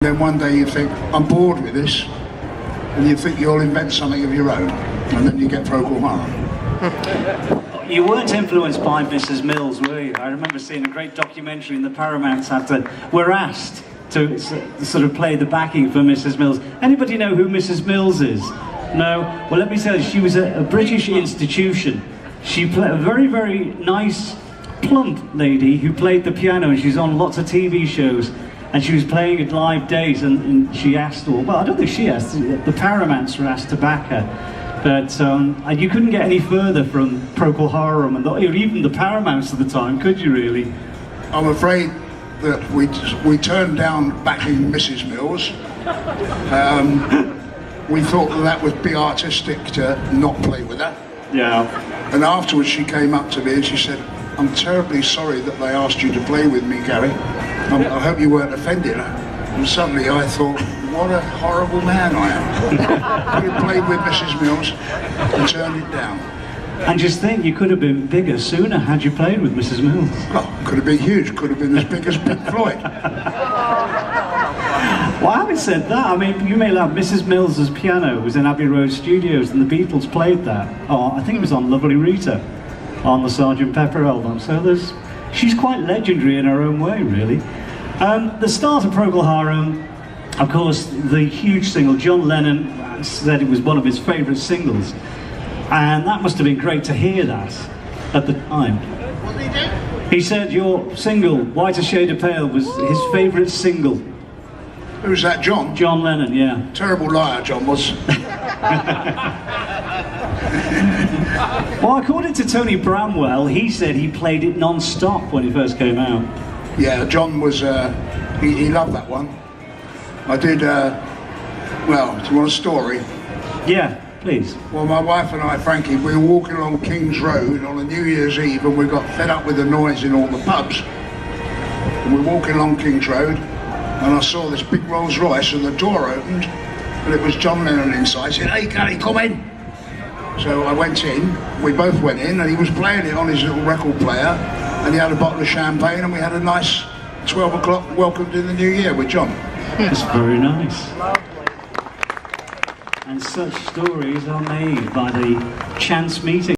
Then one day you think, I'm bored with this, and you think you'll invent something of your own, and then you get Procol Harum. You weren't influenced by Mrs. Mills, were you? I remember seeing a great documentary in the Paramounts were asked to sort of play the backing for Mrs. Mills. Anybody know who Mrs. Mills is? No? Well, let me tell you, she was a British institution. She played a very, very nice, plump lady who played the piano, and she was on lots of TV shows. And she was playing at live days, and she asked, well, I don't think she asked, the Paramounts were asked to back her. But and you couldn't get any further from Procol Harum, and even the Paramounts at the time, could you really? I'm afraid that we turned down backing Mrs. Mills. We thought that would be artistic to not play with her. Yeah. And afterwards she came up to me and she said, I'm terribly sorry that they asked you to play with me, Gary. I hope you weren't offended. And suddenly I thought, what a horrible man I am. You played with Mrs. Mills and turned it down. And just think, you could have been bigger sooner had you played with Mrs. Mills. Oh, could have been huge, could have been as big as Pink Floyd. Well, having said that, I mean, you may laugh, Mrs. Mills' piano was in Abbey Road Studios, and the Beatles played that. Oh, I think it was on Lovely Rita, on the Sgt. Pepper album. So she's quite legendary in her own way, really. The start of Procol Harum, of course, the huge single, John Lennon said it was one of his favourite singles. And that must have been great to hear that at the time. What did he do? He said your single, White a Shade of Pale, was his favourite single. Who's that, John? John Lennon, yeah. Terrible liar, John was. Well, according to Tony Bramwell, he said he played it non-stop when it first came out. Yeah, John was, he loved that one. I did, well, do you want a story? Yeah, please. Well, my wife and I, Frankie, we were walking along King's Road on a New Year's Eve, and we got fed up with the noise in all the pubs. And we're walking along King's Road, and I saw this big Rolls Royce, and the door opened, and it was John Lennon inside. He said, "Hey, Gary, come in." So I went in, we both went in, and he was playing it on his little record player, and he had a bottle of champagne, and we had a nice 12 o'clock welcome to the new year with John. It's very nice. And such stories are made by the chance meeting.